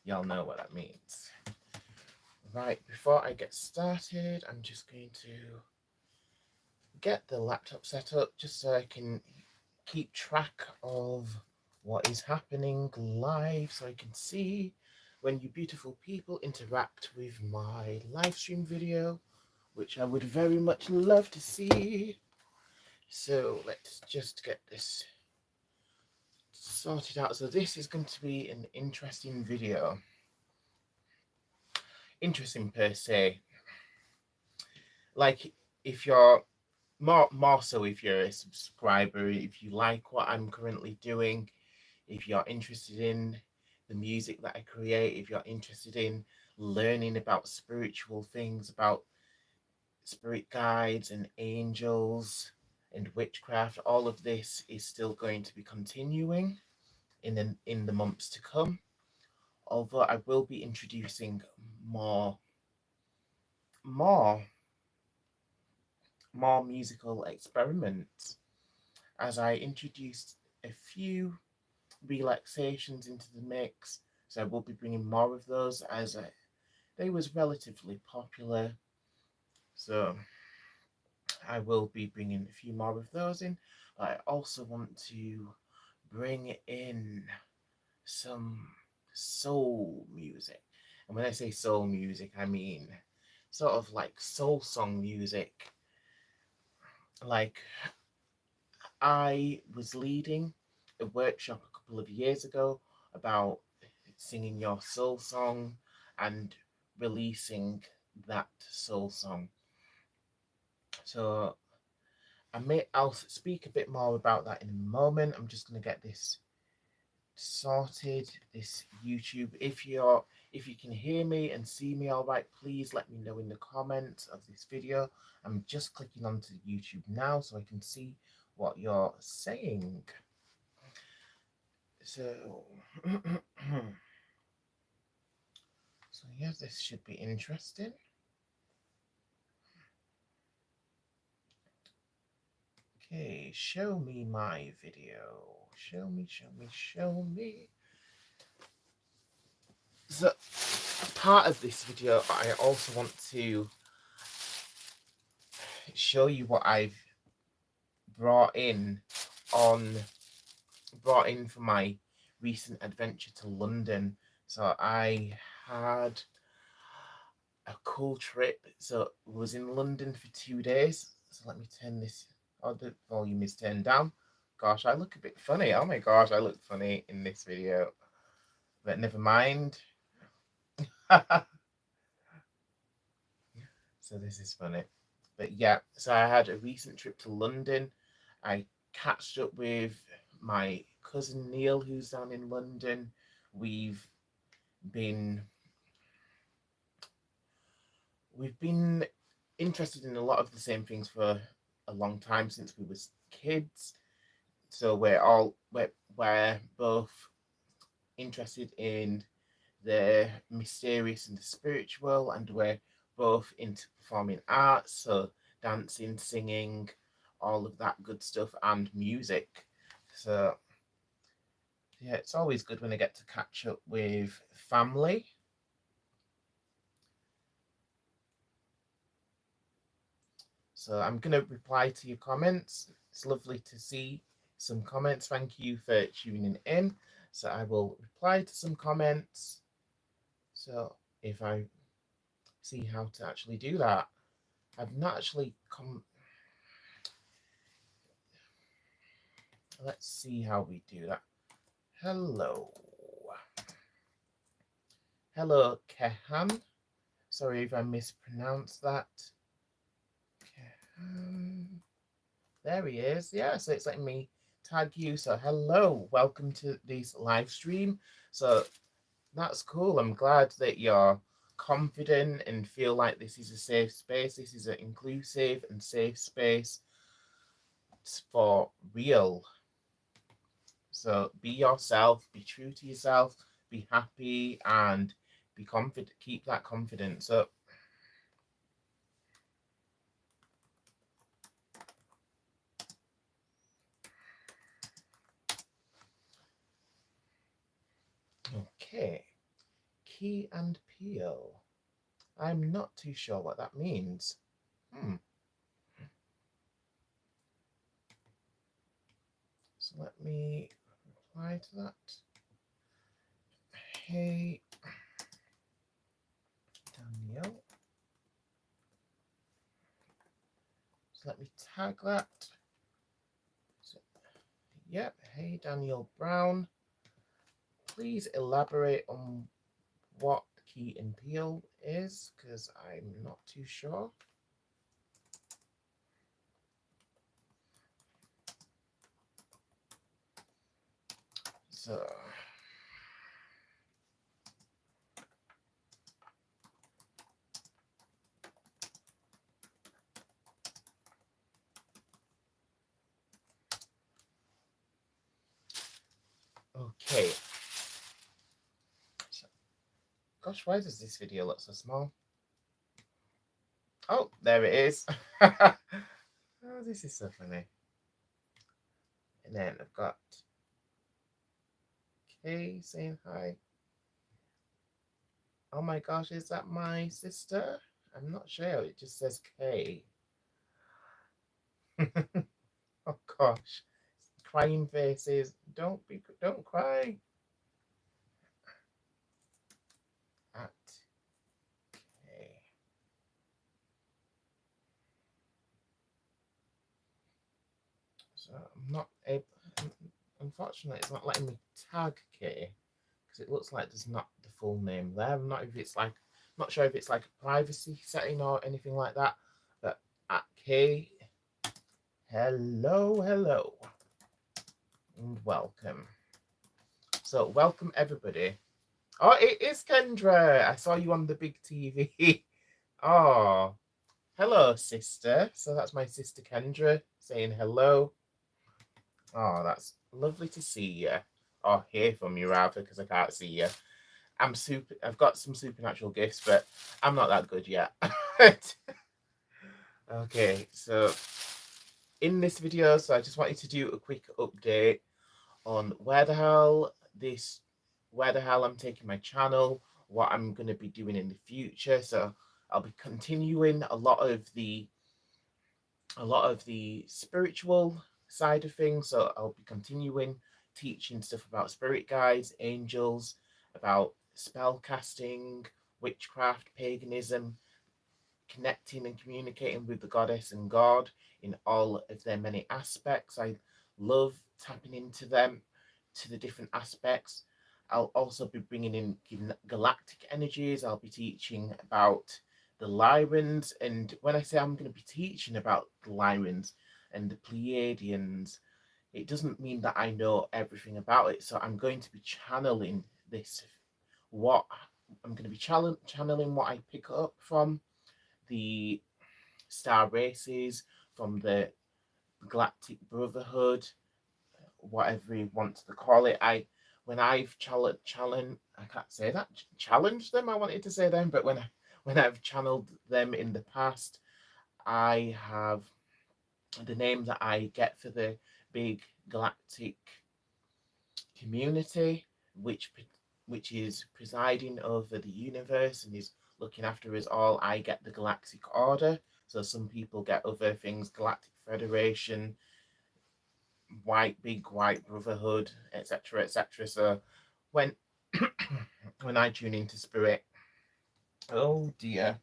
Y'all know what that means. Right, before I get started, I'm just going to get the laptop set up just so I can keep track of what is happening live so I can see when you beautiful people interact with my live stream video, which I would very much love to see. So let's just get this sorted out. So this is going to be an interesting video. Interesting per se. Like if you're more so if you're a subscriber, if you like what I'm currently doing, if you're interested in the music that I create, if you're interested in learning about spiritual things, about spirit guides and angels and witchcraft, all of this is still going to be continuing in the months to come. Although I will be introducing more more more musical experiments as I introduced a few relaxations into the mix. So I will be bringing more of those as they was relatively popular. So I will be bringing a few more of those in. But I also want to bring in some soul music. And when I say soul music, I mean sort of like soul song music. Like I was leading a workshop a couple of years ago about singing your soul song and releasing that soul song. So I'll speak a bit more about that in a moment. I'm just going to get this sorted, this YouTube. If you can hear me and see me all right, please let me know in the comments of this video. I'm just clicking onto YouTube now so I can see what you're saying. So so yeah, this should be interesting. Okay, show me my video. Show me, show me, show me. So, part of this video, I also want to show you what I've brought in on brought in for my recent adventure to London. So I had a cool trip. So I was in London for 2 days. So let me turn this. Oh, the volume is turned down. Gosh, I look a bit funny. Oh my gosh, I look funny in this video. But never mind. So this is funny. But yeah, so I had a recent trip to London. I catched up with my cousin Neil, who's down in London. We've been we've been interested in a lot of the same things for a long time since we was kids. So we're both interested in the mysterious and the spiritual, and we're both into performing arts, so dancing, singing, all of that good stuff, and music. So yeah, it's always good when I get to catch up with family. So I'm going to reply to your comments. It's lovely to see some comments. Thank you for tuning in. So I will reply to some comments. So if I see how to actually do that, I've not actually come. Let's see how we do that. Hello. Hello, Kehan. Sorry if I mispronounced that. Kehan. There he is. Yeah, so it's letting me tag you. So hello, welcome to this live stream. So that's cool. I'm glad that you're confident and feel like this is a safe space. This is an inclusive and safe space for real. So be yourself, be true to yourself, be happy, and be confident. Keep that confidence up. Okay. Key and Peel. I'm not too sure what that means. So let me reply to that. Hey, Danielle. So let me tag that. So, yep, hey, Daniel Brown. Please elaborate on what Key and Peel is, because I'm not too sure. So, okay. So, gosh, why does this video look so small? Oh, there it is. Oh, this is so funny. And then I've got Kay saying hi. Oh my gosh, is that my sister? I'm not sure. It just says Kay. Oh gosh. Crying faces. Don't cry. At Kay. So I'm not able, unfortunately it's not letting me tag Kay because it looks like there's not the full name there. I'm not sure if it's like a privacy setting or anything like that. But at Kay, hello, and welcome. So welcome everybody. Oh, it is Kendra. I saw you on the big TV. Oh, hello, sister. So that's my sister Kendra saying hello. Oh, that's lovely to see you. Or hear from you rather, because I can't see you. I've got some supernatural gifts, but I'm not that good yet. Okay, so in this video, I just wanted to do a quick update on where the hell I'm taking my channel, what I'm going to be doing in the future. So I'll be continuing a lot of the spiritual side of things. So I'll be continuing teaching stuff about spirit guides, angels, about spell casting, witchcraft, paganism, connecting and communicating with the goddess and God in all of their many aspects. I love tapping into them, to the different aspects. I'll also be bringing in galactic energies. I'll be teaching about the Lyrans. And when I say I'm going to be teaching about the Lyrans and the Pleiadians, it doesn't mean that I know everything about it. So I'm going to be channeling this, what I'm going to be channeling what I pick up from the star races, from the Galactic Brotherhood, whatever you want to call it. When I've I can't say that, challenged them, I wanted to say them, but when I've channeled them in the past, I have the name that I get for the big galactic community, which is presiding over the universe and is looking after us all. I get the Galactic Order. So some people get other things, Galactic Federation, big white brotherhood, etc., etc. So when when I tune into spirit, oh dear,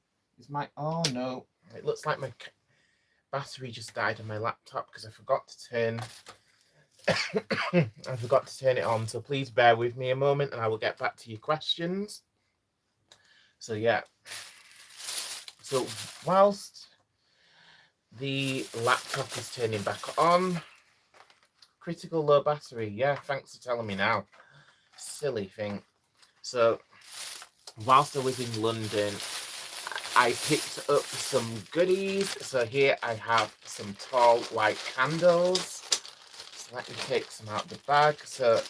oh no, it looks like my battery just died on my laptop because I forgot to turn it on. So please bear with me a moment and I will get back to your questions. So yeah, so whilst the laptop is turning back on, critical low battery. Yeah, thanks for telling me now. Silly thing. So whilst I was in London, I picked up some goodies. So here I have some tall white candles. So let me take some out of the bag. So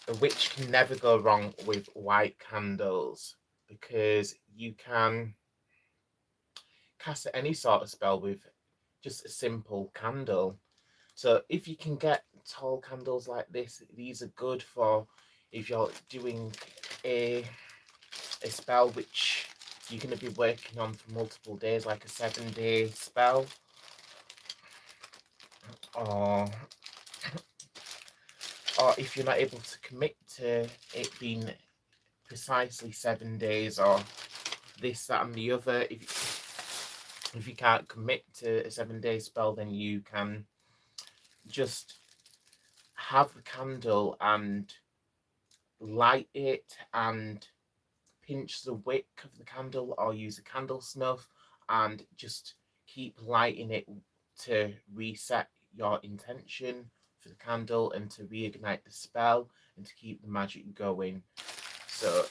a witch can never go wrong with white candles, because you can cast any sort of spell with just a simple candle. So if you can get tall candles like this, these are good for if you're doing a a spell which you're going to be working on for multiple days, like a 7-day spell, or if you're not able to commit to it being precisely 7 days, or this, that, and the other, if you can't commit to a 7-day spell, then you can just have the candle and light it and pinch the wick of the candle, or use a candle snuff and just keep lighting it to reset your intention for the candle and to reignite the spell and to keep the magic going. So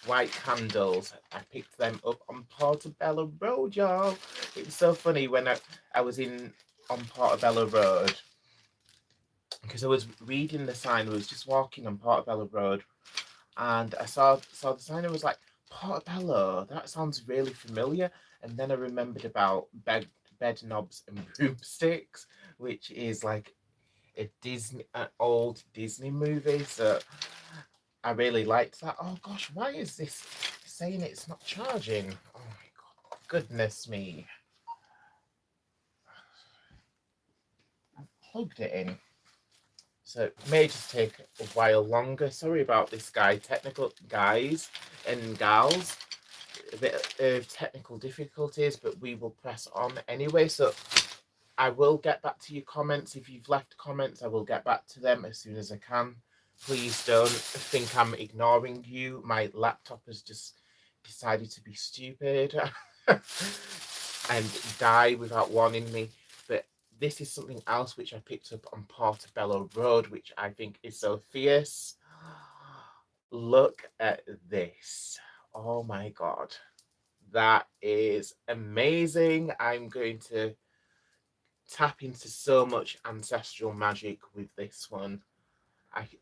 white candles, I picked them up on Portobello Road, y'all. It was so funny when I was on Portobello Road, because I was reading the sign. I was just walking on Portobello Road, and I saw the sign. I was like, Portobello, that sounds really familiar. And then I remembered about bed knobs and broomsticks, which is like an old Disney movie. So I really liked that. Oh gosh, why is this saying it's not charging? Oh my god, goodness me. I've plugged it in. So it may just take a while longer. Sorry about this, technical guys and gals. A bit of technical difficulties, but we will press on anyway. So I will get back to your comments. If you've left comments, I will get back to them as soon as I can. Please don't think I'm ignoring you. My laptop has just decided to be stupid and die without warning me. But this is something else which I picked up on Portobello Road, which I think is so fierce. Look at this. Oh my god. That is amazing. I'm going to tap into so much ancestral magic with this one.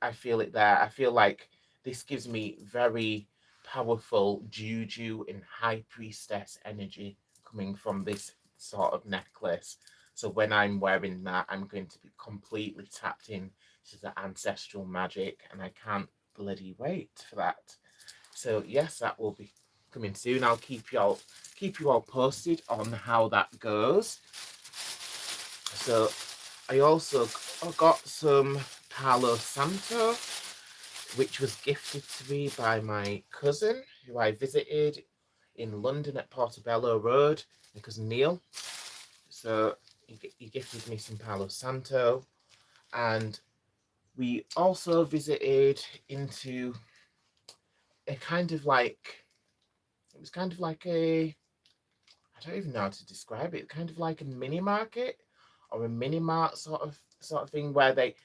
I feel it there. I feel like this gives me very powerful juju and high priestess energy coming from this sort of necklace. So when I'm wearing that, I'm going to be completely tapped in to the ancestral magic, and I can't bloody wait for that. So yes, that will be coming soon. I'll keep you all posted on how that goes. So I also got some Palo Santo, which was gifted to me by my cousin, who I visited in London at Portobello Road, my cousin Neil. So he gifted me some Palo Santo, and we also visited into a kind of like, it was kind of like a, I don't even know how to describe it, kind of like a mini market or a mini mart sort of thing, where they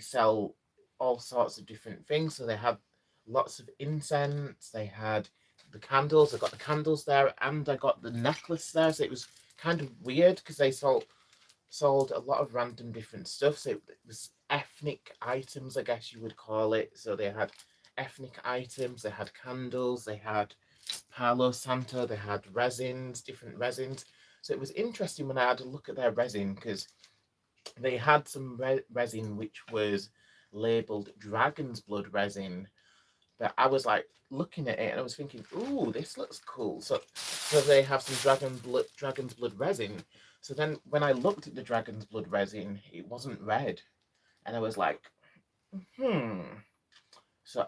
sell all sorts of different things. So they had lots of incense, they had the candles. I got the candles there, and I got the necklace there. So it was kind of weird because they sold a lot of random different stuff. So it was ethnic items, I guess you would call it. So they had ethnic items, they had candles, they had Palo Santo, they had resins, different resins. So it was interesting when I had a look at their resin, because they had some resin which was labeled dragon's blood resin, but I was like looking at it and I was thinking, ooh, this looks cool. So they have some dragon's blood resin. So then when I looked at the dragon's blood resin, it wasn't red, and I was like, So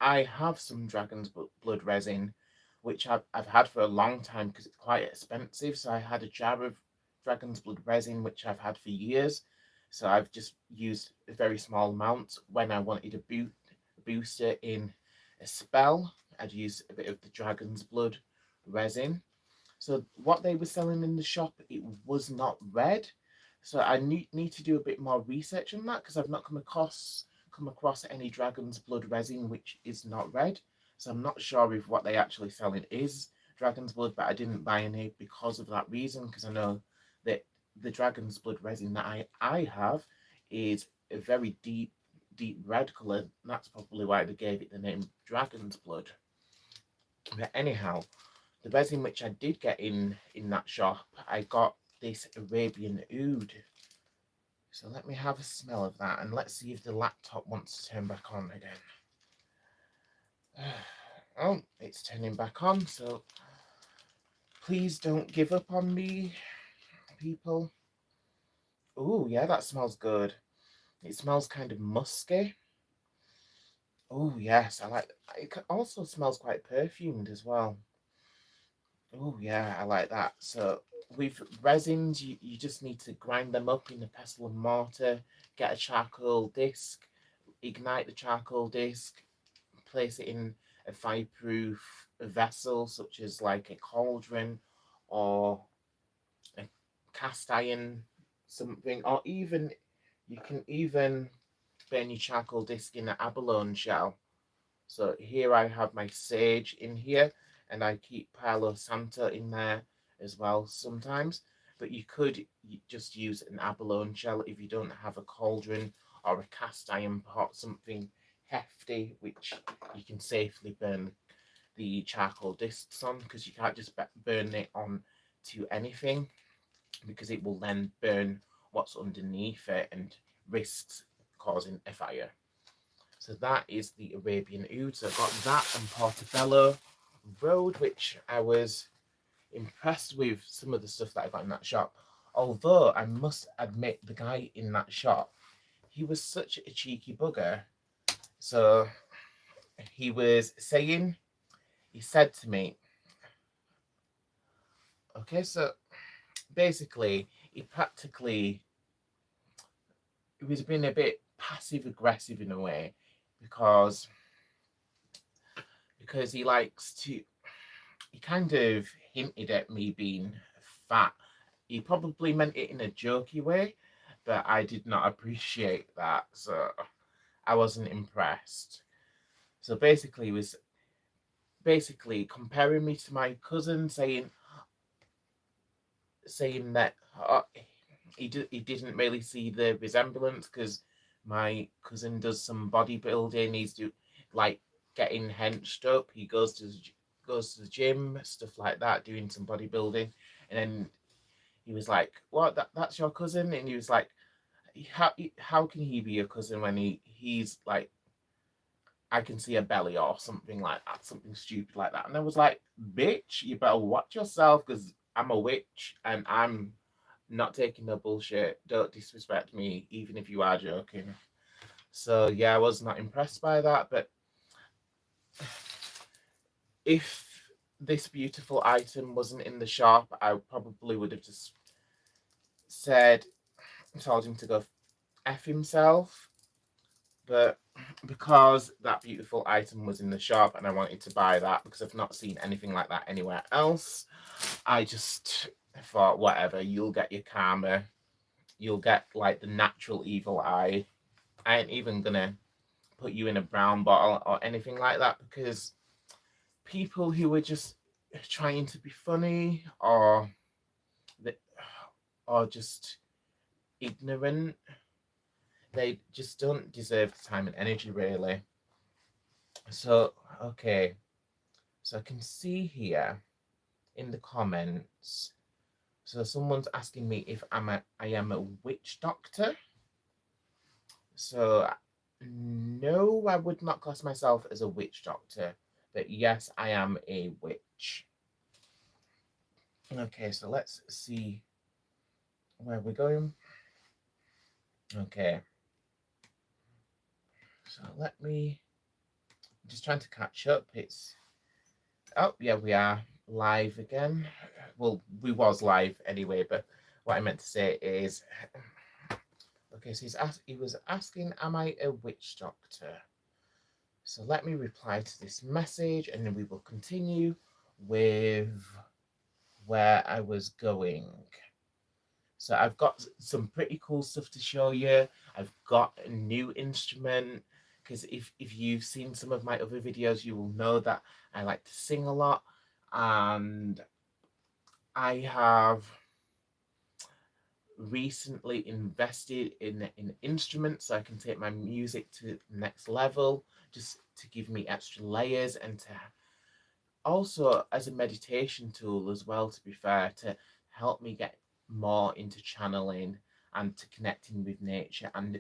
I have some dragon's blood resin, which I've had for a long time because it's quite expensive. So I had a jar of dragon's blood resin, which I've had for years. So I've just used a very small amount. When I wanted a booster in a spell, I'd use a bit of the dragon's blood resin. So what they were selling in the shop, it was not red. So I need to do a bit more research on that, because I've not come across any dragon's blood resin which is not red. So I'm not sure if what they actually selling is dragon's blood, but I didn't buy any because of that reason, because I know that the dragon's blood resin that I have is a very deep red colour. That's probably why they gave it the name dragon's blood. But anyhow, the resin which I did get in that shop, I got this Arabian oud. So let me have a smell of that, and let's see if the laptop wants to turn back on again. Oh, it's turning back on, so please don't give up on me, people. Oh, yeah, that smells good. It smells kind of musky. Oh, yes, I like it. Also smells quite perfumed as well. Oh, yeah, I like that. So with resins, you just need to grind them up in a pestle and mortar, get a charcoal disc, ignite the charcoal disc, place it in a fireproof vessel, such as like a cauldron or a cast iron something, or even you can even burn your charcoal disc in an abalone shell. So here I have my sage in here, and I keep Palo Santo in there as well sometimes. But you could just use an abalone shell if you don't have a cauldron or a cast iron pot, something hefty which you can safely burn the charcoal discs on, because you can't just burn it on to anything, because it will then burn what's underneath it and risks causing a fire. So that is the Arabian Oud. So I got that and Portobello Road, which I was impressed with some of the stuff that I got in that shop. Although I must admit, the guy in that shop, he was such a cheeky bugger. So he was saying, he said to me, okay, so basically, he was being a bit passive aggressive in a way, because he likes to, he kind of hinted at me being fat. He probably meant it in a jokey way, but I did not appreciate that, so I wasn't impressed. So basically, he was comparing me to my cousin, saying that he didn't really see the resemblance, because my cousin does some bodybuilding. He's like getting henched up. He goes to the gym, stuff like that, doing some bodybuilding. And then he was like, "What? That's your cousin?" And he was like, "How can he be your cousin when he's like, I can see a belly," or something like that, something stupid like that. And I was like, "Bitch, you better watch yourself, because I'm a witch and I'm not taking no bullshit. Don't disrespect me, even if you are joking." So yeah, I was not impressed by that. But if this beautiful item wasn't in the shop, I probably would have just told him to go F himself. But because that beautiful item was in the shop and I wanted to buy that because I've not seen anything like that anywhere else, I just thought, whatever, you'll get your karma. You'll get like the natural evil eye. I ain't even gonna put you in a brown bottle or anything like that, because people who are just trying to be funny or just ignorant, they just don't deserve the time and energy, really. So okay, so I can see here in the comments, so someone's asking me if I am a witch doctor. So no, I would not class myself as a witch doctor, but yes, I am a witch. Okay, so let's see where we're going. Okay, so I'm just trying to catch up. Oh yeah, we are live again. Well, we was live anyway, but what I meant to say is, okay, so he was asking, am I a witch doctor? So let me reply to this message, and then we will continue with where I was going. So I've got some pretty cool stuff to show you. I've got a new instrument, because if you've seen some of my other videos, you will know that I like to sing a lot, and I have recently invested in an instrument so I can take my music to the next level, just to give me extra layers, and to also as a meditation tool as well, to be fair, to help me get more into channeling and to connecting with nature, and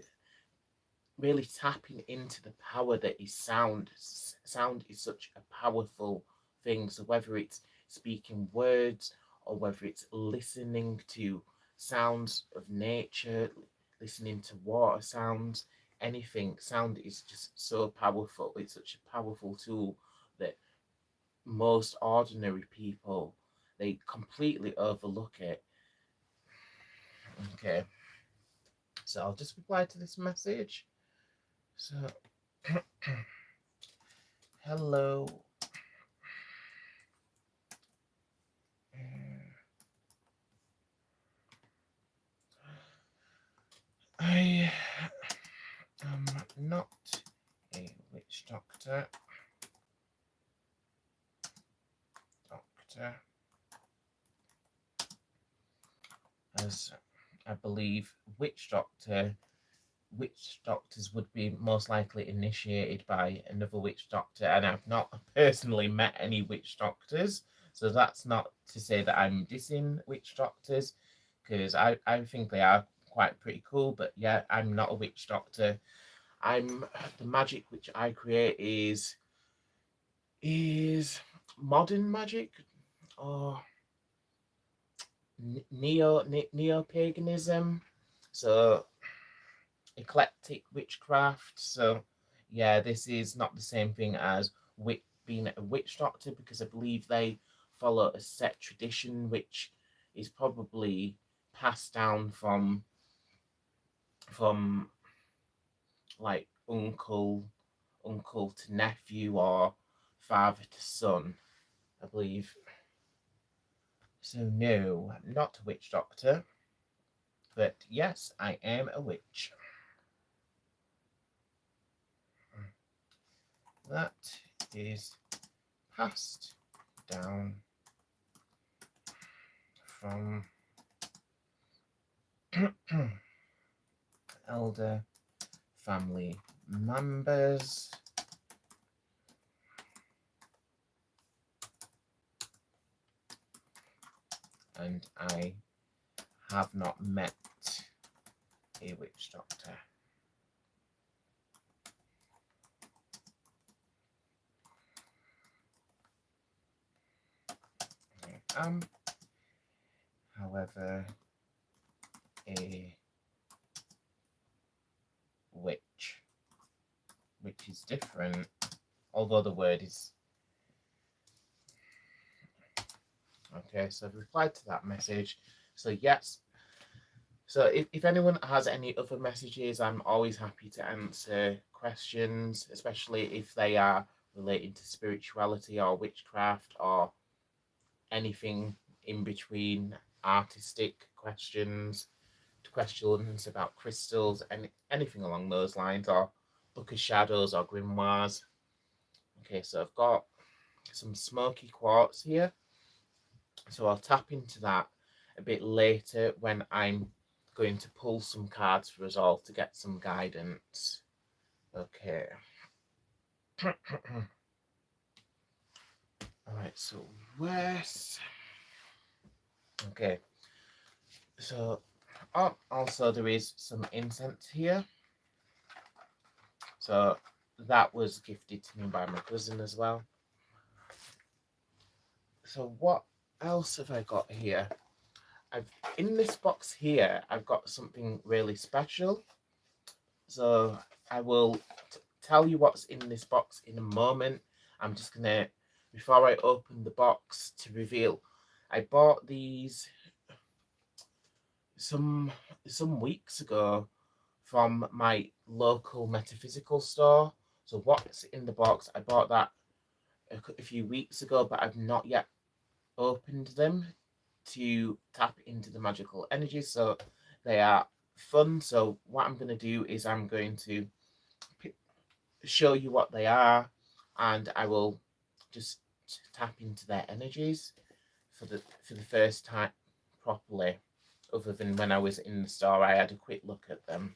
really tapping into the power that is sound. Sound is such a powerful thing. So whether it's speaking words or whether it's listening to sounds of nature, listening to water sounds, anything, sound is just so powerful. It's such a powerful tool that most ordinary people, they completely overlook it. Okay, so I'll just reply to this message. So hello. I am not a witch doctor. As I believe witch doctors would be most likely initiated by another witch doctor, and I've not personally met any witch doctors, so that's not to say that I'm dissing witch doctors, because I think they are quite pretty cool, but yeah, I'm not a witch doctor. The magic which I create is modern magic, or neo paganism, so eclectic witchcraft. So yeah, this is not the same thing as being a witch doctor, because I believe they follow a set tradition which is probably passed down from like uncle to nephew, or father to son, I believe. So no, not a witch doctor, but yes, I am a witch. That is passed down from elder family members, and I have not met a witch doctor. I am, however, a witch, which is different, although the word is... Okay, so I've replied to that message. So yes. So if anyone has any other messages, I'm always happy to answer questions, especially if they are related to spirituality or witchcraft or anything in between, artistic questions, questions about crystals, and anything along those lines, or Book of Shadows or grimoires. Okay, so I've got some smoky quartz here, so I'll tap into that a bit later when I'm going to pull some cards for us all to get some guidance. Okay. All right, so where's... Okay, so also there is some incense here, so that was gifted to me by my cousin as well. So what else have I got here? In this box here, I've got something really special, so I will tell you what's in this box in a moment. I'm just gonna, before I open the box, to reveal, I bought these some weeks ago from my local metaphysical store. So what's in the box, I bought that a few weeks ago, but I've not yet opened them to tap into the magical energies, so they are fun. So what I'm going to do is I'm going to show you what they are, and I will just tap into their energies for the first time properly, other than when I was in the store. I had a quick look at them.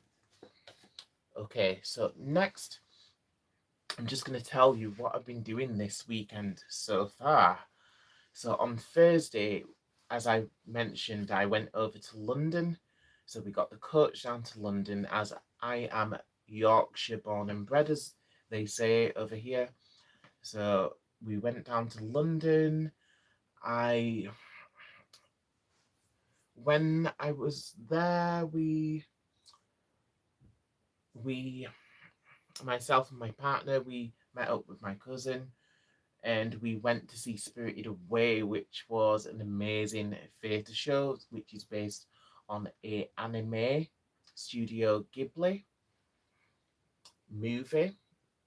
Okay, so next I'm just going to tell you what I've been doing this weekend so far. So on Thursday, as I mentioned, I went over to London. So we got the coach down to London, as I am Yorkshire born and bred, as they say over here. So we went down to London. I When I was there, we myself and my partner, we met up with my cousin and we went to see Spirited Away, which was an amazing theatre show, which is based on a anime Studio Ghibli movie,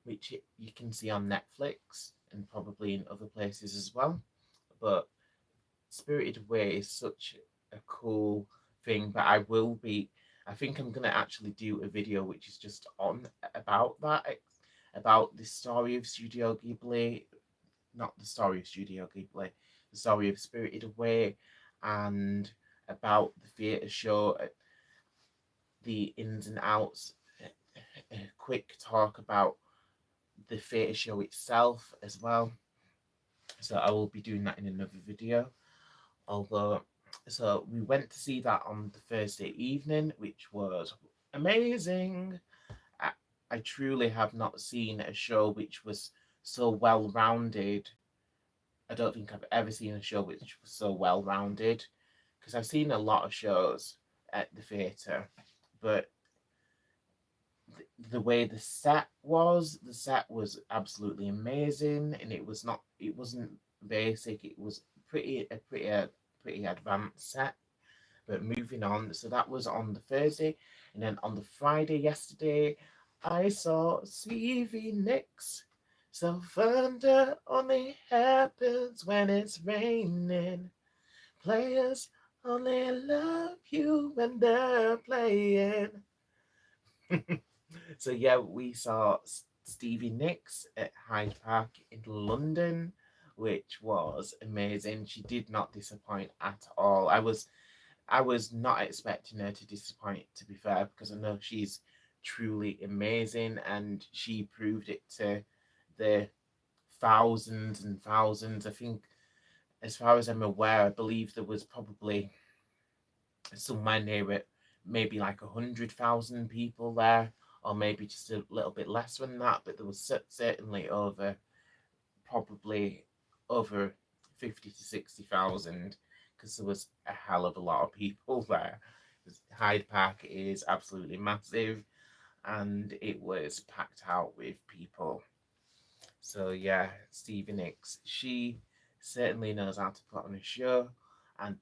which you can see on Netflix and probably in other places as well. But Spirited Away is such a cool thing. But I think I'm gonna actually do a video which is just on about that, about the story of Studio Ghibli, not the story of Studio Ghibli, the story of Spirited Away, and about the theatre show, the ins and outs, a quick talk about the theatre show itself as well. So I will be doing that in another video. Although, so we went to see that on the Thursday evening, which was amazing. I, I truly have not seen a show which was so well rounded. I don't think I've ever seen a show which was so well rounded, because I've seen a lot of shows at the theatre, but the way the set was absolutely amazing, and it wasn't basic. It was pretty advanced set. But moving on, so that was on the Thursday, and then on the Friday yesterday, I saw Stevie Nicks. So thunder only happens when it's raining. Players only love you when they're playing. So yeah, we saw Stevie Nicks at Hyde Park in London, which was amazing. She did not disappoint at all. I was not expecting her to disappoint, to be fair, because I know she's truly amazing, and she proved it to the thousands and thousands. I think, as far as I'm aware, I believe there was probably somewhere near it, maybe like 100,000 people there, or maybe just a little bit less than that. But there was certainly probably over 50 to 60,000, because there was a hell of a lot of people there. Hyde Park is absolutely massive, and it was packed out with people. So yeah, Stevie Nicks, she certainly knows how to put on a show, and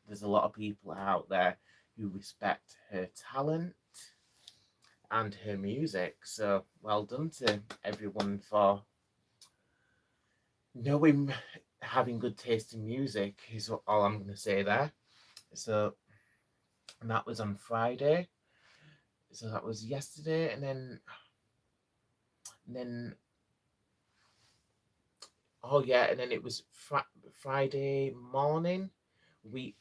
there's a lot of people out there who respect her talent and her music. So well done to everyone for knowing, having good taste in music, is all I'm going to say there. So, and that was on Friday. So that was yesterday, and then oh yeah, and then it was Friday morning. We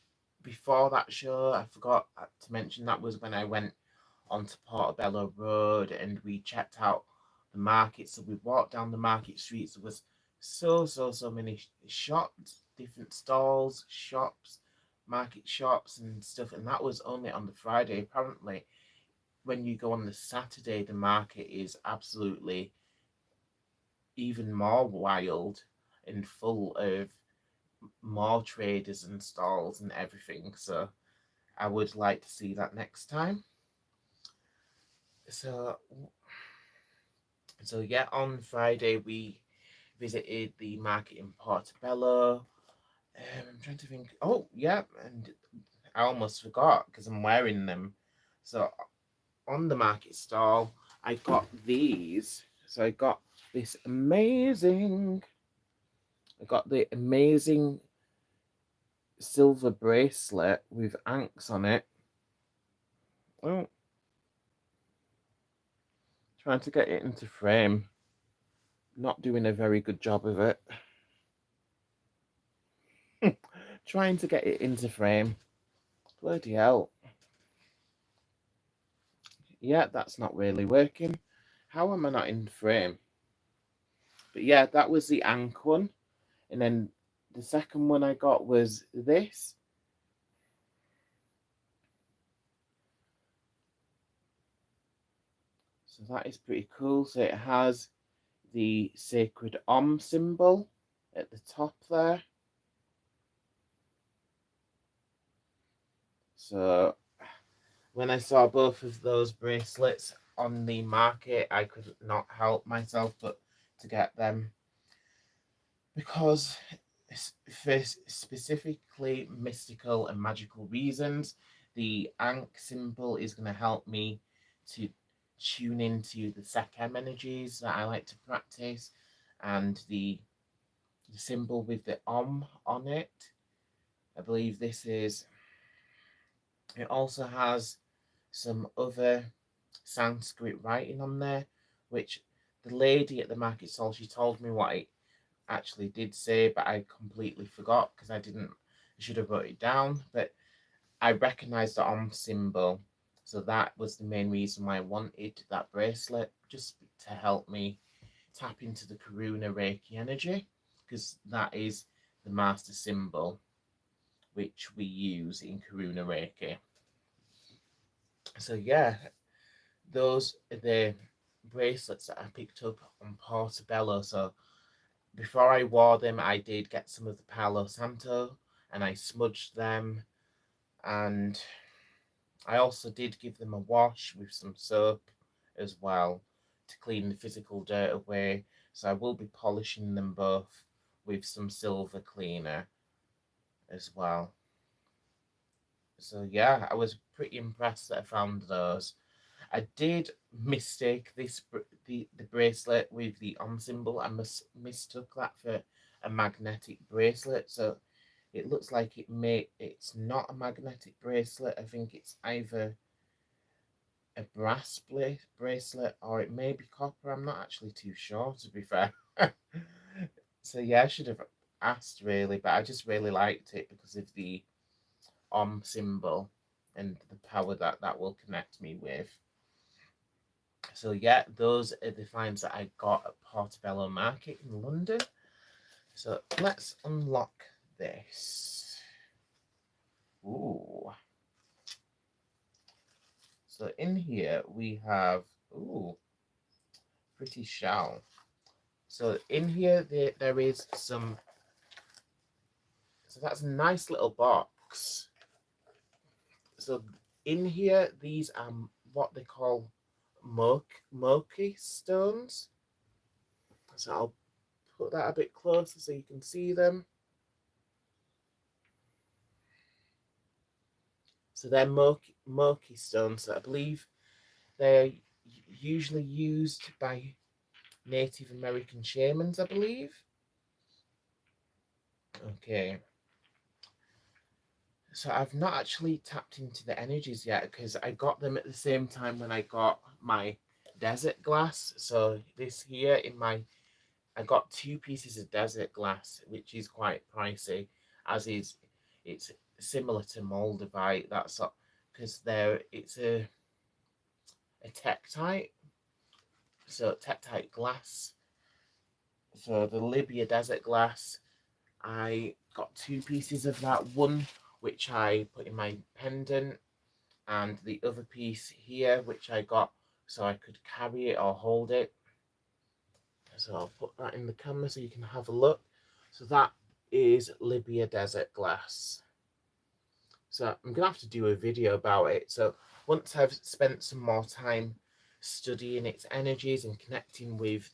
Before that show, I forgot to mention, that was when I went onto Portobello Road and we checked out the market. So we walked down the market streets. There was so many shops, different stalls, shops, market shops and stuff. And that was only on the Friday. Apparently, when you go on the Saturday, the market is absolutely even more wild and full of more traders and stalls and everything. So I would like to see that next time. So yeah, on Friday we visited the market in Portobello. I'm trying to think. Oh yeah, and I almost forgot because I'm wearing them. So on the market stall, I got these. So I got this amazing. I got the amazing silver bracelet with anks on it. Oh, trying to get it into frame. Not doing a very good job of it. Trying to get it into frame. Bloody hell. Yeah, that's not really working. How am I not in frame? But yeah, that was the Ankh one. And then the second one I got was this. So that is pretty cool. So it has the sacred Om symbol at the top there. So when I saw both of those bracelets on the market, I could not help myself but to get them, because for specifically mystical and magical reasons, the Ankh symbol is going to help me to tune into the Sekhem energies that I like to practice, and the symbol with the Om on it. I believe this is. It also has some other Sanskrit writing on there, which the lady at the market stall, she told me what it actually did say, but I completely forgot because I should have wrote it down. But I recognised the Om symbol, so that was the main reason why I wanted that bracelet, just to help me tap into the Karuna Reiki energy, because that is the master symbol which we use in Karuna Reiki. So yeah, those are the bracelets that I picked up on Portobello. So before I wore them, I did get some of the Palo Santo and I smudged them, and I also did give them a wash with some soap as well to clean the physical dirt away. So I will be polishing them both with some silver cleaner as well. So yeah, I was pretty impressed that I found those. I did mistake the bracelet with the Om symbol. I mistook that for a magnetic bracelet. So it looks like it's not a magnetic bracelet. I think it's either a brass bracelet or it may be copper. I'm not actually too sure, to be fair. So yeah, I should have asked really, but I just really liked it because of the Om symbol and the power that will connect me with. So yeah, those are the finds that I got at Portobello Market in London. So let's unlock this. Ooh. So in here we have, ooh, pretty shell. So in here there is some, so that's a nice little box. So in here, these are what they call Moki stones. So I'll put that a bit closer so you can see them. So they're Moki stones that I believe they're usually used by Native American shamans, I believe. Okay. So I've not actually tapped into the energies yet because I got them at the same time when I got my desert glass. So this here I got 2 pieces of desert glass, which is quite pricey, as is it's similar to Moldavite. That's because it's a tektite, so tektite glass. So the Libya desert glass, I got 2 pieces of that. One which I put in my pendant, and the other piece here which I got so I could carry it or hold it. So I'll put that in the camera so you can have a look. So that is Libya desert glass. So I'm gonna have to do a video about it. So once I've spent some more time studying its energies and connecting with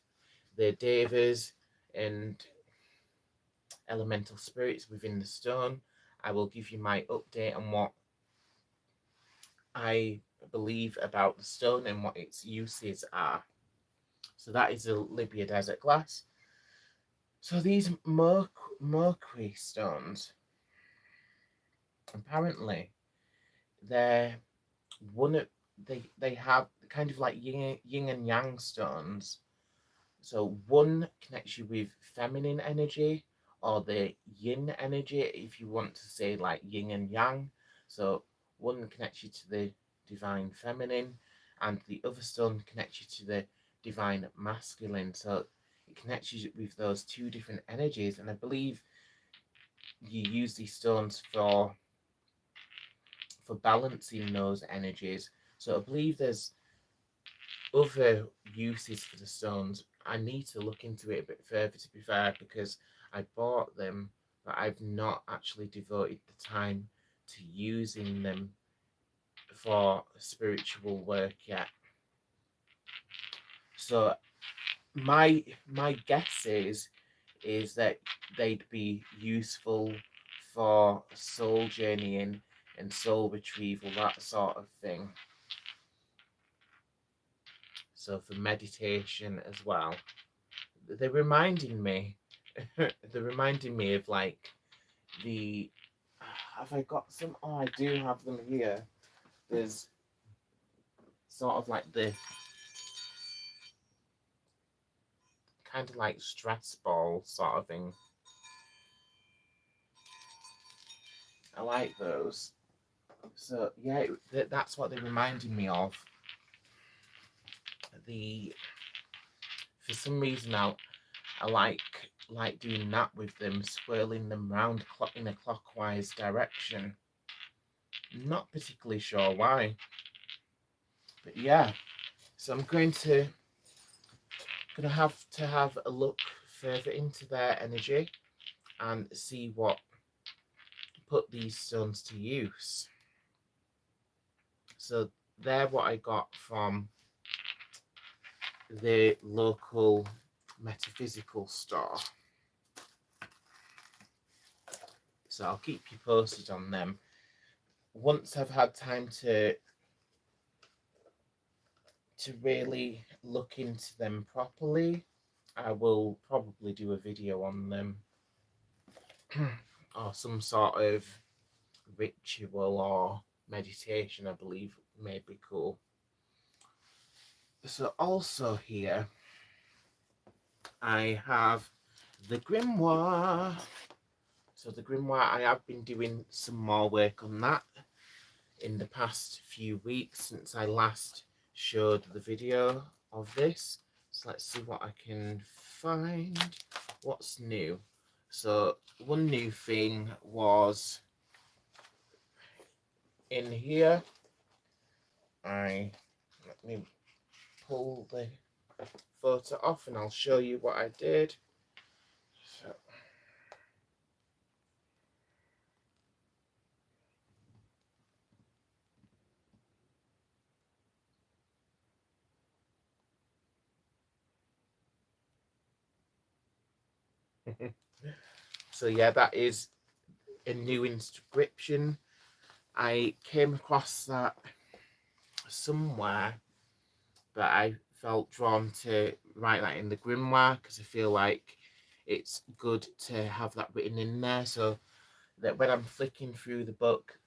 the devas and elemental spirits within the stone, I will give you my update on what I believe about the stone and what its uses are. So that is the Libya desert glass. So these mercury stones, apparently, they're one of they have kind of like yin and yang stones. So one connects you with feminine energy or the yin energy, if you want to say like yin and yang. So one connects you to the divine feminine, and the other stone connects you to the divine masculine. So it connects you with those 2 different energies, and I believe you use these stones for balancing those energies. So I believe there's other uses for the stones, I need to look into it a bit further, to be fair, because I bought them, but I've not actually devoted the time to using them for spiritual work yet. So my guess is that they'd be useful for soul journeying and soul retrieval, that sort of thing. So for meditation as well. They're reminding me they're reminding me of like the have I got some? Oh, I do have them here. There's sort of like the kind of like stress ball sort of thing. I like those. So yeah, that's what they're reminding me of. The For some reason now, I like doing that with them, swirling them round in a clockwise direction. Not particularly sure why, but yeah. So I'm gonna have to have a look further into their energy and see what put these stones to use. So they're what I got from the local metaphysical store. So I'll keep you posted on them. Once I've had time to really look into them properly, I will probably do a video on them or some sort of ritual or meditation, I believe may be cool. So also here I have the grimoire. So the grimoire, I have been doing some more work on that in the past few weeks since I last showed the video of this. So let's see what I can find. What's new? So one new thing was in here. Let me pull the photo off and I'll show you what I did. So yeah, that is a new inscription. I came across that somewhere, but I felt drawn to write that in the grimoire because I feel like it's good to have that written in there, so that when I'm flicking through the book,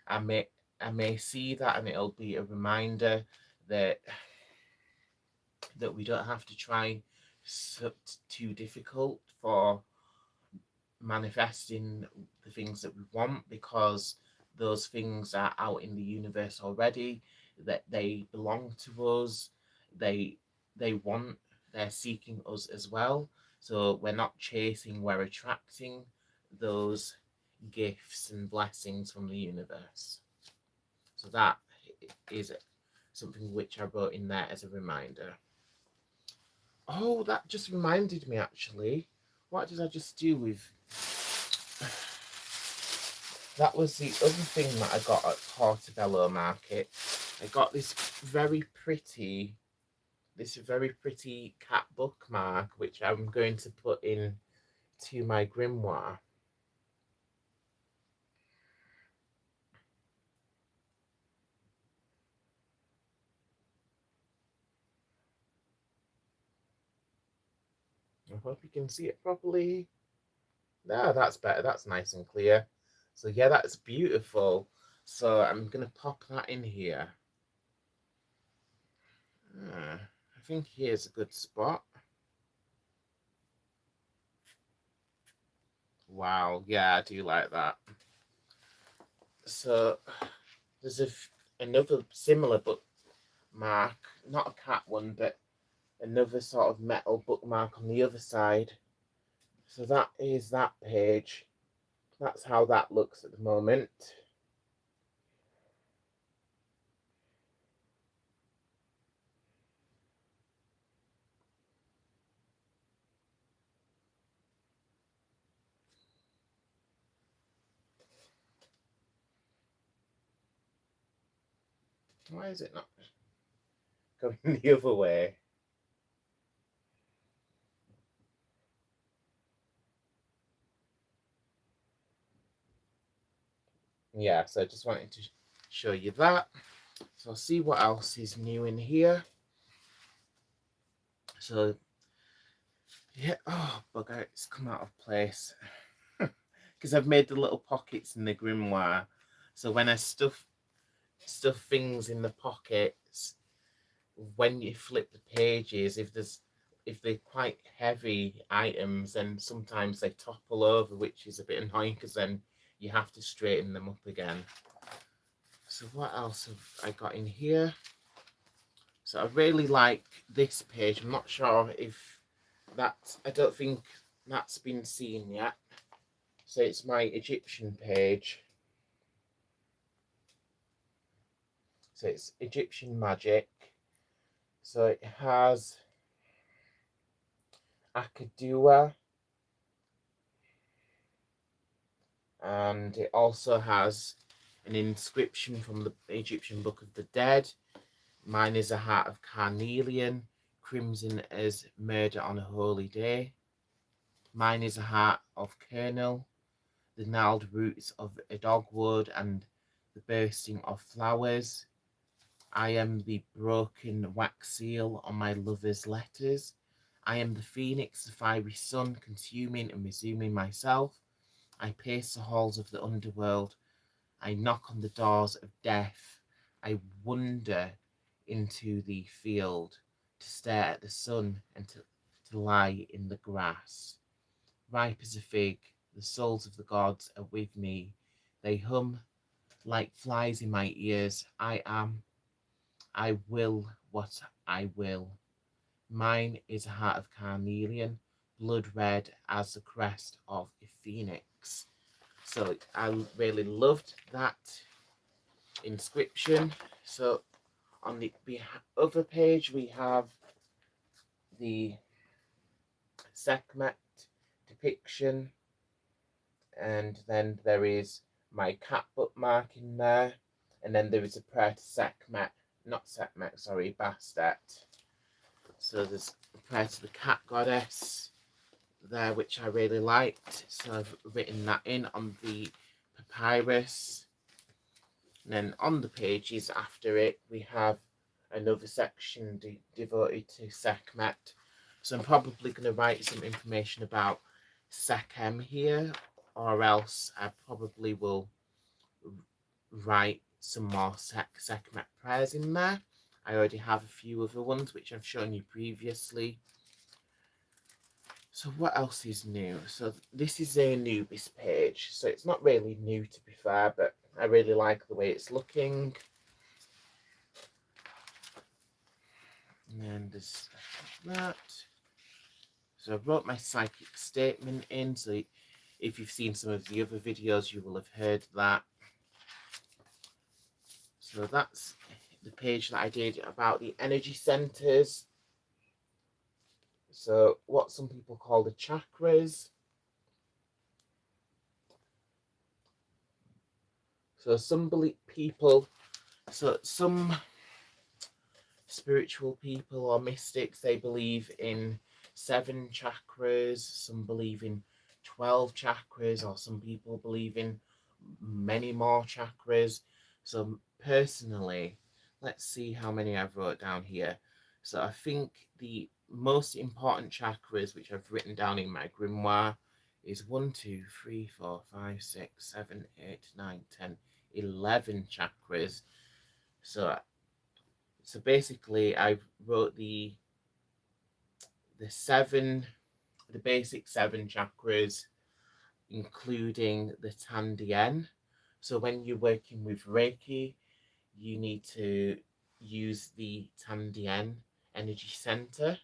I may see that, and it'll be a reminder that we don't have to try too difficult for manifesting the things that we want, because those things are out in the universe already, that they belong to us, they want, they're seeking us as well. So we're not chasing, we're attracting those gifts and blessings from the universe. So that is something which I wrote in there as a reminder. Oh, that just reminded me actually. What did I just do with that? Was the other thing that I got at Portobello Market. I got this very pretty cat bookmark, which I'm going to put in to my grimoire. I hope you can see it properly. No, that's better. That's nice and clear. So yeah, that's beautiful. So I'm gonna pop that in here. I think here's a good spot. Wow, yeah, I do like that. So there's another similar bookmark, not a cat one, but another sort of metal bookmark on the other side. So that is that page. That's how that looks at the moment. Why is it not going the other way? Yeah, so I just wanted to show you that. So I'll see what else is new in here. So yeah, oh bugger, it's come out of place because I've made the little pockets in the grimoire. So when I stuff things in the pockets, when you flip the pages, if they're quite heavy items, then sometimes they topple over, which is a bit annoying because then you have to straighten them up again. So what else have I got in here? So I really like this page. I'm not sure if I don't think that's been seen yet. So it's my Egyptian page. So it's Egyptian magic. So it has Akadua, and it also has an inscription from the Egyptian Book of the Dead. Mine is a heart of carnelian, crimson as murder on a holy day. Mine is a heart of kernel, the gnarled roots of a dogwood and the bursting of flowers. I am the broken wax seal on my lover's letters. I am the phoenix, the fiery sun, consuming and resuming myself. I pace the halls of the underworld. I knock on the doors of death. I wander into the field to stare at the sun and to lie in the grass. Ripe as a fig, the souls of the gods are with me. They hum like flies in my ears. I will what I will. Mine is a heart of carnelian, blood red as the crest of a phoenix. So I really loved that inscription. So on the other page we have the Sekhmet depiction, and then there is my cat bookmark in there, and then there is a prayer to Sekhmet, not Sekhmet, sorry, Bastet. So there's a prayer to the cat goddess there, which I really liked. So I've written that in on the papyrus. And then on the pages after it, we have another section devoted to Sekhmet. So I'm probably going to write some information about Sekhem here, or else I probably will write some more Sekhmet prayers in there. I already have a few other ones which I've shown you previously. So what else is new? So this is a Anubis page. So it's not really new, to be fair, but I really like the way it's looking. And then there's that. So I wrote my psychic statement in. So if you've seen some of the other videos, you will have heard that. So that's the page that I did about the energy centers. So what some people call the chakras. So some spiritual people or mystics, they believe in 7 chakras, some believe in 12 chakras, or some people believe in many more chakras. So personally, let's see how many I've wrote down here. So I think the most important chakras which I've written down in my grimoire is 1, 2, 3, 4, 5, 6, 7, 8, 9, 10, 11 chakras. So basically I wrote the basic 7 chakras, including the Tandien. So when you're working with Reiki, you need to use the Tandien energy center.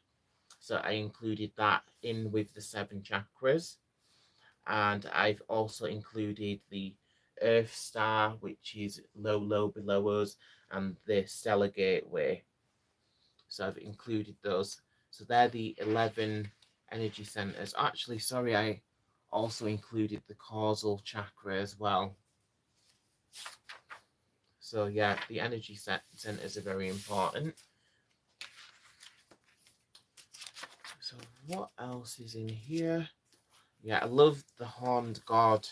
So I included that in with the 7 chakras. And I've also included the Earth Star, which is low below us, and the Stellar Gateway. So I've included those. So they're the 11 energy centers. Actually, sorry, I also included the causal chakra as well. So yeah, the energy centers are very important. So what else is in here? Yeah, I love the horned god,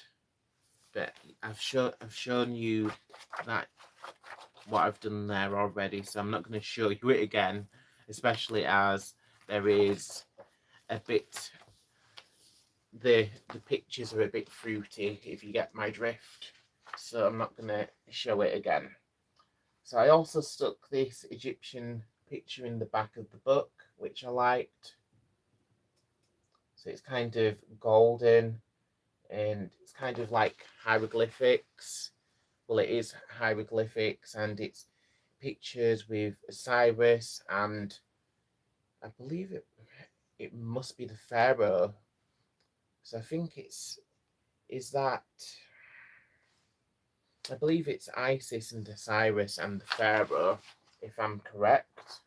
but I've shown you that what I've done there already, so I'm not going to show you it again, especially as there is a bit, the pictures are a bit fruity, if you get my drift, so I'm not going to show it again. So I also stuck this Egyptian picture in the back of the book, which I liked. So it's kind of golden and it's kind of like hieroglyphics. Well, it is hieroglyphics, and it's pictures with Osiris, and I believe it must be the pharaoh. So I think is that I believe it's Isis and Osiris and the pharaoh, if I'm correct.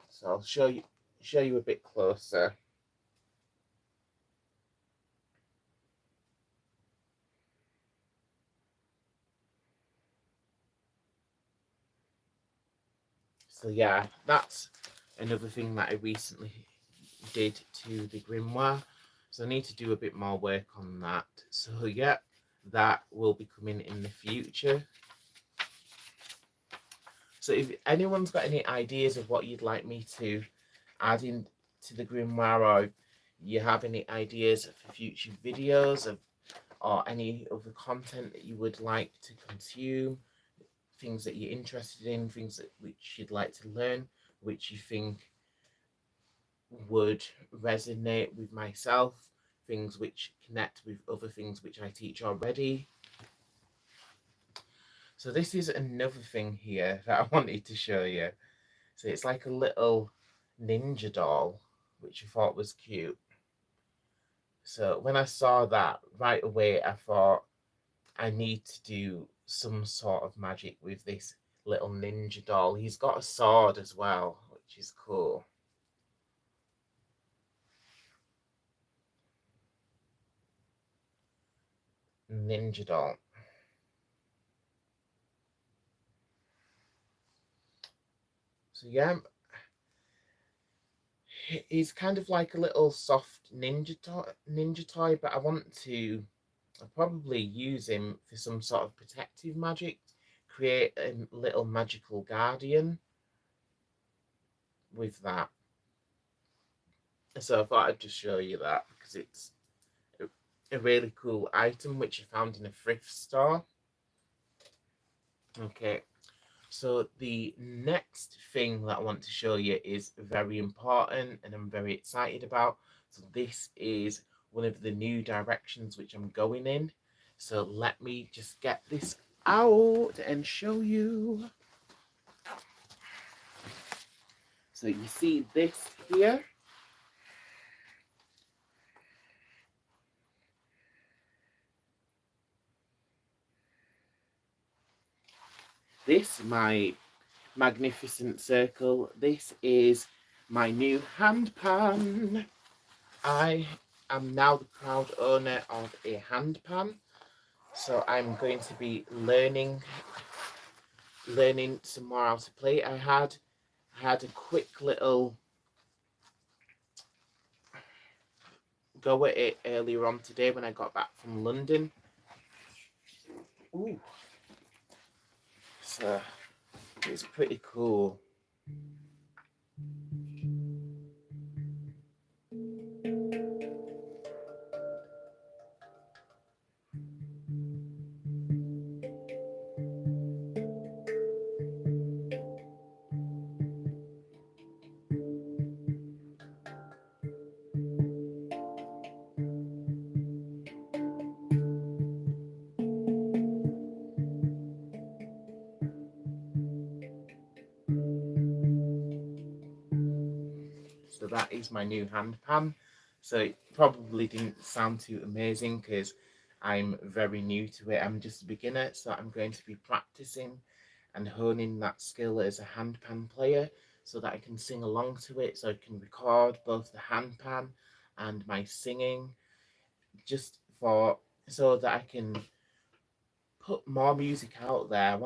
So I'll show you a bit closer. So yeah, that's another thing that I recently did to the grimoire. So I need to do a bit more work on that. So yeah, that will be coming in the future. So if anyone's got any ideas of what you'd like me to add in to the grimoire, or you have any ideas for future videos of, or any other content that you would like to consume, things that you're interested in, things that which you'd like to learn, which you think would resonate with myself, things which connect with other things which I teach already. So this is another thing here that I wanted to show you. So it's like a little ninja doll, which I thought was cute. So when I saw that, right away I thought I need to do some sort of magic with this little ninja doll. He's got a sword as well, which is cool. Ninja doll. So yeah, he's kind of like a little soft ninja toy, but I want to I'll probably use him for some sort of protective magic, create a little magical guardian with that. So I thought I'd just show you that because it's a really cool item which I found in a thrift store. Okay, so the next thing that I want to show you is very important and I'm very excited about. So this is one of the new directions which I'm going in. So let me just get this out and show you. So you see this here. This, my magnificent circle, this is my new hand pan. I am now the proud owner of a hand pan. So I'm going to be learning some more how to play. I had a quick little go at it earlier on today when I got back from London. Ooh. So it's pretty cool. So that is my new hand pan. So it probably didn't sound too amazing because I'm very new to it. I'm just a beginner, so I'm going to be practicing and honing that skill as a hand pan player so that I can sing along to it, so I can record both the hand pan and my singing, just for so that I can put more music out there.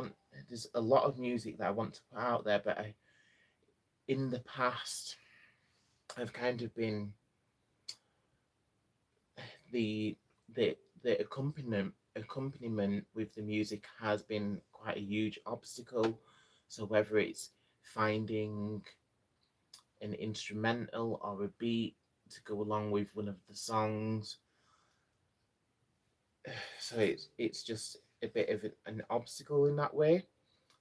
there's a lot of music that I want to put out there, but in the past, I've kind of been the the accompaniment with the music has been quite a huge obstacle. So whether it's finding an instrumental or a beat to go along with one of the songs, so it's just a bit of an obstacle in that way,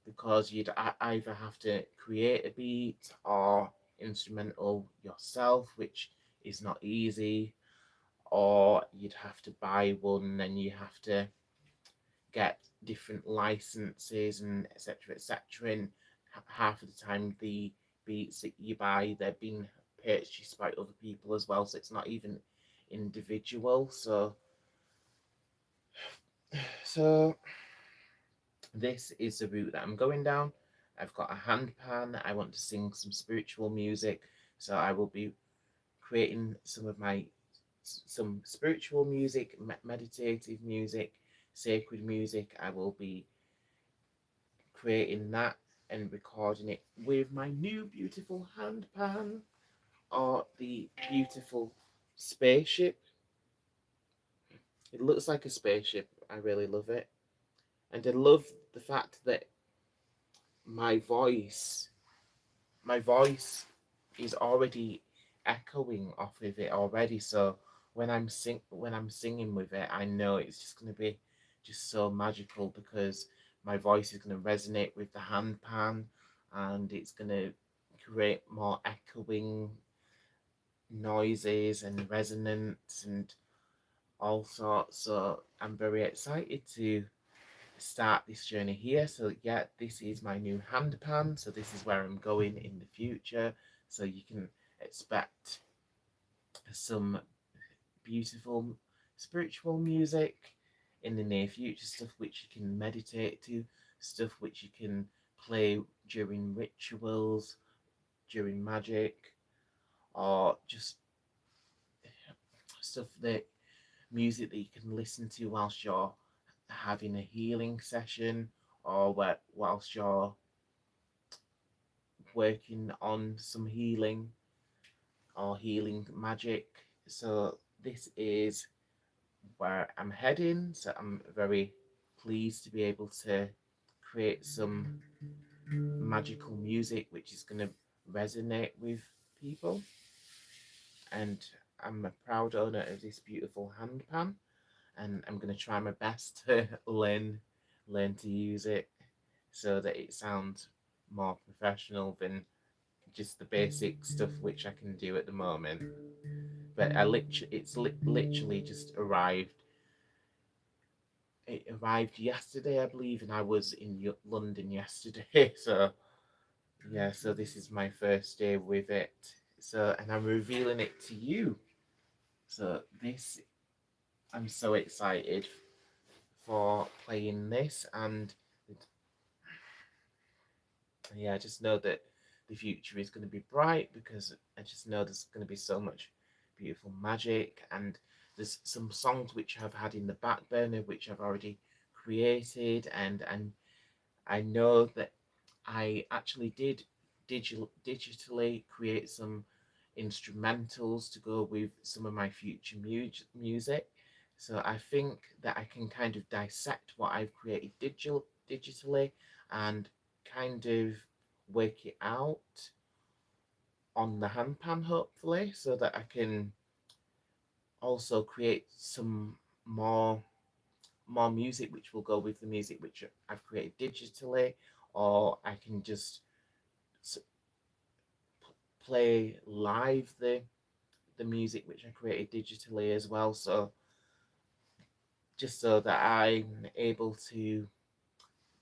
because you'd either have to create a beat or instrumental yourself, which is not easy, or you'd have to buy one and you have to get different licenses and etc etc. And half of the time the beats that you buy, they're being purchased by other people as well, so it's not even individual. So this is the route that I'm going down. I've got a handpan. I want to sing some spiritual music, so I will be creating some spiritual music, meditative music, sacred music. I will be creating that and recording it with my new beautiful handpan, or the beautiful spaceship. It looks like a spaceship. I really love it. And I love the fact that my voice my voice is already echoing off of it already. So when I'm singing with it, I know it's just gonna be just so magical, because my voice is gonna resonate with the handpan, and it's gonna create more echoing noises and resonance and all sorts. So I'm very excited to start this journey here. So yeah, this is my new handpan. So this is where I'm going in the future. So you can expect some beautiful spiritual music in the near future, stuff which you can meditate to, stuff which you can play during rituals, during magic, or just stuff that music that you can listen to whilst you're having a healing session, or whilst you're working on some healing or healing magic. So this is where I'm heading. So I'm very pleased to be able to create some magical music which is going to resonate with people. And I'm a proud owner of this beautiful handpan, and I'm going to try my best to learn to use it so that it sounds more professional than just the basic stuff which I can do at the moment. But literally just arrived. It arrived yesterday, I believe, and I was in London yesterday. So yeah, so this is my first day with it. So, and I'm revealing it to you. So this, I'm so excited for playing this, and yeah, I just know that the future is going to be bright, because I just know there's going to be so much beautiful magic, and there's some songs which I've had in the back burner which I've already created, and I know that I actually did digitally create some instrumentals to go with some of my future music. So I think that I can kind of dissect what I've created digitally, and kind of work it out on the handpan, hopefully, so that I can also create some more music which will go with the music which I've created digitally, or I can just play live the music which I created digitally as well. So just so that I'm able to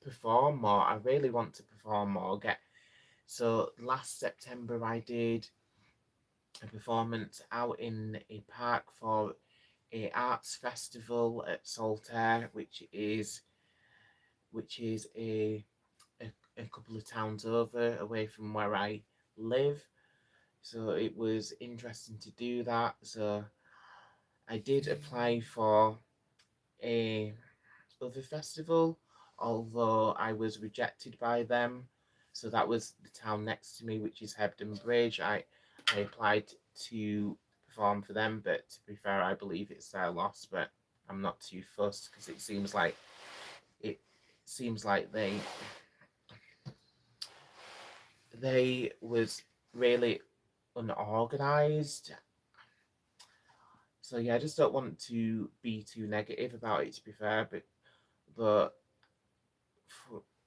perform more. I really want to perform more. Get So last September I did a performance out in a park for a arts festival at Saltaire, which is a couple of towns over away from where I live. So it was interesting to do that. So I did apply for a other festival although I was rejected by them. So that was the town next to me, which is Hebden Bridge. I applied to perform for them, but to be fair, I believe it's their loss. But I'm not too fussed because it seems like they was really unorganized. So yeah, I just don't want to be too negative about it. To be fair, but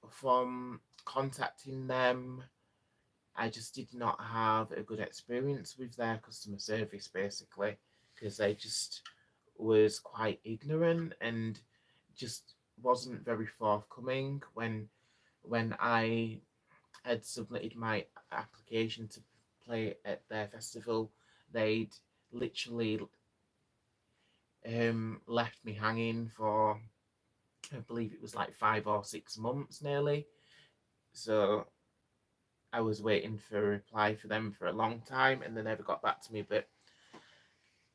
from contacting them, I just did not have a good experience with their customer service, basically, because they just was quite ignorant and just wasn't very forthcoming when I had submitted my application to play at their festival. They'd literally left me hanging for, I believe it was like 5 or 6 months nearly. So I was waiting for a reply for them for a long time and they never got back to me. But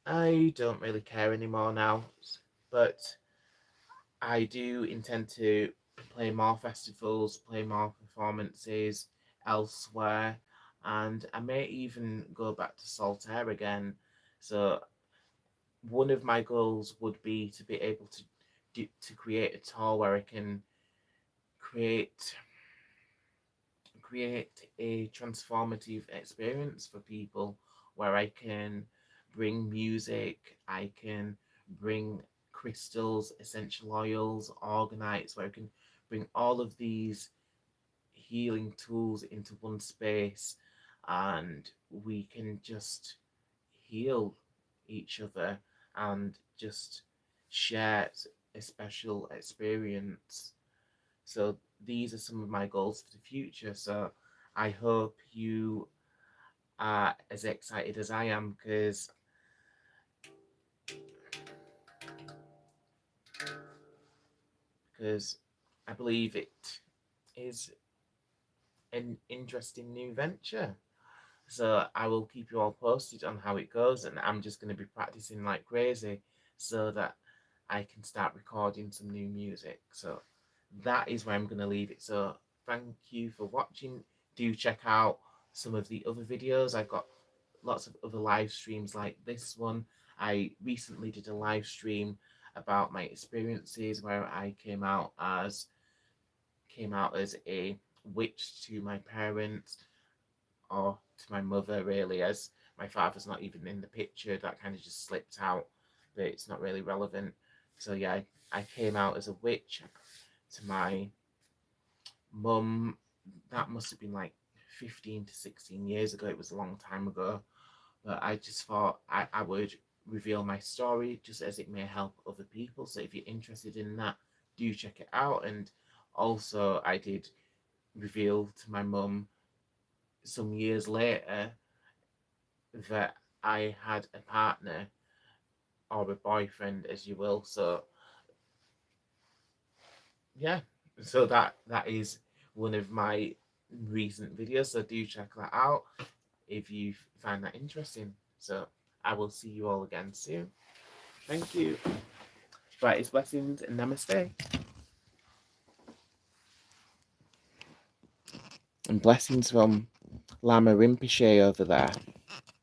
I don't really care anymore now. But I do intend to play more festivals, play more performances elsewhere, and I may even go back to Saltaire again. So one of my goals would be to be able to create a tour where I can create create a transformative experience for people, where I can bring music, I can bring crystals, essential oils, organites, where I can bring all of these healing tools into one space and we can just heal each other and just share a special experience. So these are some of my goals for the future. So I hope you are as excited as I am, because I believe it is an interesting new venture. So I will keep you all posted on how it goes, and I'm just going to be practicing like crazy so that I can start recording some new music. So that is where I'm going to leave it. So thank you for watching. Do check out some of the other videos. I've got lots of other live streams like this one. I recently did a live stream about my experiences where I came out as a witch to my parents, or to my mother, really, as my father's not even in the picture. That kind of just slipped out, but it's not really relevant. So yeah, I came out as a witch to my mum. That must have been like 15 to 16 years ago. It was a long time ago. But I just thought I would reveal my story just as it may help other people. So if you're interested in that, do check it out. And also, I did reveal to my mum some years later that I had a partner, or a boyfriend, as you will. So yeah, so that is one of my recent videos. So do check that out if you find that interesting. So I will see you all again soon. Thank you. Brightest blessings and namaste. And blessings from Lama Rinpoche over there.